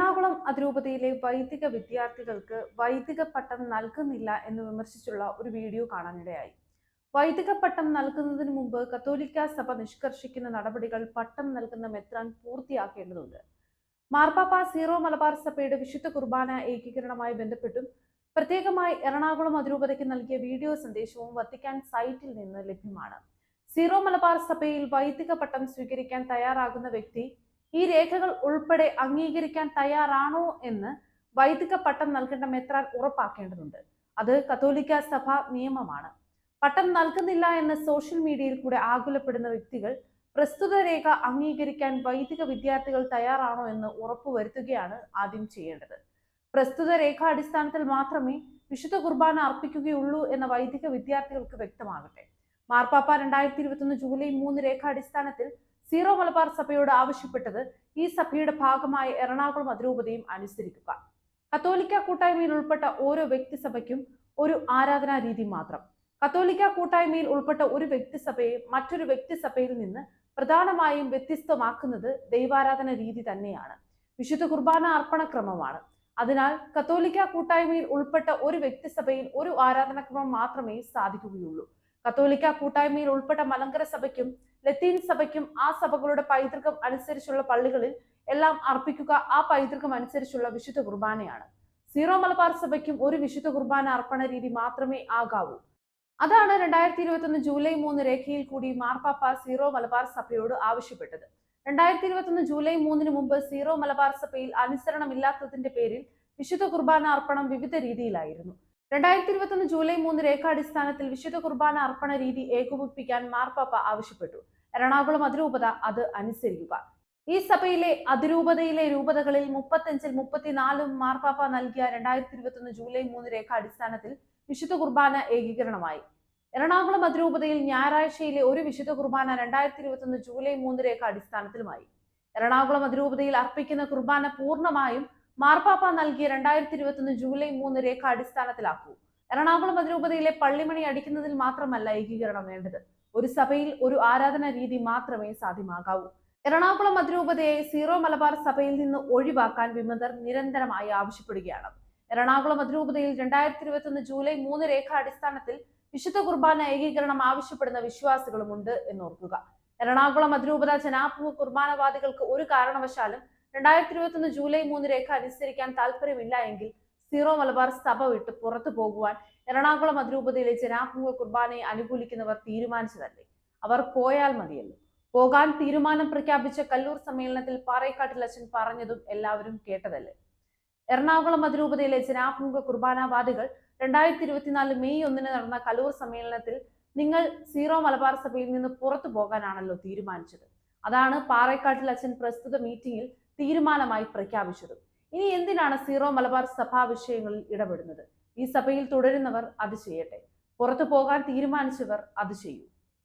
എറണാകുളം അതിരൂപതയിലെ വൈദിക വിദ്യാർത്ഥികൾക്ക് വൈദിക പട്ടം നൽകുന്നില്ല എന്ന് വിമർശിച്ചുള്ള ഒരു വീഡിയോ കാണാനിടയായി. വൈദിക പട്ടം നൽകുന്നതിന് മുമ്പ് കത്തോലിക്ക സഭ നിഷ്കർഷിക്കുന്ന നടപടികൾ പട്ടം നൽകുന്ന മെത്രാൻ പൂർത്തിയാക്കേണ്ടതുണ്ട്. മാർപ്പാപ്പ സീറോ മലബാർ സഭയുടെ വിശുദ്ധ കുർബാന ഏകീകരണവുമായി ബന്ധപ്പെട്ടും പ്രത്യേകമായി എറണാകുളം അതിരൂപതയ്ക്ക് നൽകിയ വീഡിയോ സന്ദേശവും വത്തിക്കാൻ സൈറ്റിൽ നിന്ന് ലഭ്യമാണ്. സീറോ മലബാർ സഭയിൽ വൈദിക പട്ടം സ്വീകരിക്കാൻ തയ്യാറാകുന്ന വ്യക്തി ഈ രേഖകൾ ഉൾപ്പെടെ അംഗീകരിക്കാൻ തയ്യാറാണോ എന്ന് വൈദിക പട്ടം നൽകേണ്ട മെത്രാൻ ഉറപ്പാക്കേണ്ടതുണ്ട്. അത് കത്തോലിക്ക സഭ നിയമമാണ്. പട്ടം നൽകുന്നില്ല എന്ന് സോഷ്യൽ മീഡിയയിൽ കൂടെ ആകുലപ്പെടുന്ന വ്യക്തികൾ പ്രസ്തുത രേഖ അംഗീകരിക്കാൻ വൈദിക വിദ്യാർത്ഥികൾ തയ്യാറാണോ എന്ന് ഉറപ്പുവരുത്തുകയാണ് ആദ്യം ചെയ്യേണ്ടത്. പ്രസ്തുത രേഖാടിസ്ഥാനത്തിൽ മാത്രമേ വിശുദ്ധ കുർബാന അർപ്പിക്കുകയുള്ളൂ എന്ന വൈദിക വിദ്യാർത്ഥികൾക്ക് വ്യക്തമാകട്ടെ. മാർപ്പാപ്പ 2021 ജൂലൈ 3 രേഖാടിസ്ഥാനത്തിൽ സീറോ മലബാർ സഭയോട് ആവശ്യപ്പെട്ടത് ഈ സഭയുടെ ഭാഗമായ എറണാകുളം അതിരൂപതയും അനുസരിക്കുക. കത്തോലിക്ക കൂട്ടായ്മയിൽ ഉൾപ്പെട്ട ഓരോ വ്യക്തിസഭയ്ക്കും ഒരു ആരാധനാ രീതി മാത്രം. കത്തോലിക്ക കൂട്ടായ്മയിൽ ഉൾപ്പെട്ട ഒരു വ്യക്തിസഭയെ മറ്റൊരു വ്യക്തിസഭയിൽ നിന്ന് പ്രധാനമായും വ്യത്യസ്തമാക്കുന്നത് ദൈവാരാധന രീതി തന്നെയാണ്. വിശുദ്ധ കുർബാന അർപ്പണക്രമമാണ്. അതിനാൽ കത്തോലിക്ക കൂട്ടായ്മയിൽ ഉൾപ്പെട്ട ഒരു വ്യക്തിസഭയിൽ ഒരു ആരാധനാക്രമം മാത്രമേ സാധിക്കുകയുള്ളൂ. കത്തോലിക്ക കൂട്ടായ്മയിൽ ഉൾപ്പെട്ട മലങ്കര സഭയ്ക്കും ലത്തീൻ സഭയ്ക്കും ആ സഭകളുടെ പൈതൃകം അനുസരിച്ചുള്ള പള്ളികളിൽ എല്ലാം അർപ്പിക്കുക ആ പൈതൃകം അനുസരിച്ചുള്ള വിശുദ്ധ കുർബാനയാണ്. സീറോ മലബാർ സഭയ്ക്കും ഒരു വിശുദ്ധ കുർബാന അർപ്പണ രീതി മാത്രമേ ആകാവൂ. അതാണ് 2021 ജൂലൈ 3 രേഖയിൽ കൂടി മാർപ്പാപ്പ സീറോ മലബാർ സഭയോട് ആവശ്യപ്പെട്ടത്. 2021 ജൂലൈ 3 മുമ്പ് സീറോ മലബാർ സഭയിൽ അനുസരണമില്ലാത്തതിന്റെ പേരിൽ വിശുദ്ധ കുർബാന അർപ്പണം വിവിധ രീതിയിലായിരുന്നു. 2021 ജൂലൈ 3 രേഖാടിസ്ഥാനത്തിൽ വിശുദ്ധ കുർബാന അർപ്പണ രീതി ഏകോപിപ്പിക്കാൻ മാർപ്പാപ്പ ആവശ്യപ്പെട്ടു. എറണാകുളം അതിരൂപത അത് അനുസരിക്കുക. ഈ സഭയിലെ അതിരൂപതയിലെ രൂപതകളിൽ 35-ൽ 34 മാർപ്പാപ്പ നൽകിയ 2021 ജൂലൈ 3 രേഖാടിസ്ഥാനത്തിൽ വിശുദ്ധ കുർബാന ഏകീകരണമായി. എറണാകുളം അതിരൂപതയിൽ ഞായറാഴ്ചയിലെ ഒരു വിശുദ്ധ കുർബാന 2021 ജൂലൈ 3 രേഖാടിസ്ഥാനത്തിലുമായി. എറണാകുളം അതിരൂപതയിൽ അർപ്പിക്കുന്ന കുർബാന പൂർണ്ണമായും മാർപ്പാപ്പ നൽകിയ 2021 ജൂലൈ 3 രേഖ അടിസ്ഥാനത്തിലാക്കൂ. എറണാകുളം അതിരൂപതയിലെ പള്ളിമണി അടിക്കുന്നതിൽ മാത്രമല്ല ഏകീകരണം വേണ്ടത്. ഒരു സഭയിൽ ഒരു ആരാധന രീതി മാത്രമേ സാധ്യമാകാവൂ. എറണാകുളം അതിരൂപതയെ സീറോ മലബാർ സഭയിൽ നിന്ന് ഒഴിവാക്കാൻ വിമതർ നിരന്തരമായി ആവശ്യപ്പെടുകയാണ്. എറണാകുളം അതിരൂപതയിൽ 2021 ജൂലൈ 3 രേഖ അടിസ്ഥാനത്തിൽ വിശുദ്ധ കുർബാന ഏകീകരണം ആവശ്യപ്പെടുന്ന വിശ്വാസികളുമുണ്ട് എന്നോർക്കുക. എറണാകുളം അതിരൂപത ജനാഭിമുഖ കുർബാനവാദികൾക്ക് ഒരു കാരണവശാലും 2021 ജൂലൈ 3 രേഖ അനുസരിക്കാൻ താല്പര്യമില്ല എങ്കിൽ സീറോ മലബാർ സഭ വിട്ട് പുറത്തു പോകുവാൻ എറണാകുളം അതിരൂപതയിലെ ജനാഭിമുഖ കുർബാനയെ അനുകൂലിക്കുന്നവർ തീരുമാനിച്ചതല്ലേ? അവർ പോയാൽ മതിയല്ലോ. പോകാൻ തീരുമാനം പ്രഖ്യാപിച്ച കല്ലൂർ സമ്മേളനത്തിൽ പാറേക്കാട്ടിൽ അച്ഛൻ പറഞ്ഞതും എല്ലാവരും കേട്ടതല്ലേ? എറണാകുളം അതിരൂപതയിലെ ജനാഭിമുഖ കുർബാനവാദികൾ 2024 മെയ് 1 നടന്ന കല്ലൂർ സമ്മേളനത്തിൽ നിങ്ങൾ സീറോ മലബാർ സഭയിൽ നിന്ന് പുറത്തു പോകാനാണല്ലോ തീരുമാനിച്ചത്. അതാണ് പാറേക്കാട്ടിൽ അച്ഛൻ പ്രസ്തുത മീറ്റിംഗിൽ തീരുമാനമായി പ്രഖ്യാപിച്ചത്. ഇനി എന്തിനാണ് സീറോ മലബാർ സഭാ വിഷയങ്ങളിൽ ഇടപെടുന്നത്? ഈ സഭയിൽ തുടരുന്നവർ അത് ചെയ്യട്ടെ. പുറത്തു പോകാൻ തീരുമാനിച്ചവർ അത് ചെയ്യൂ.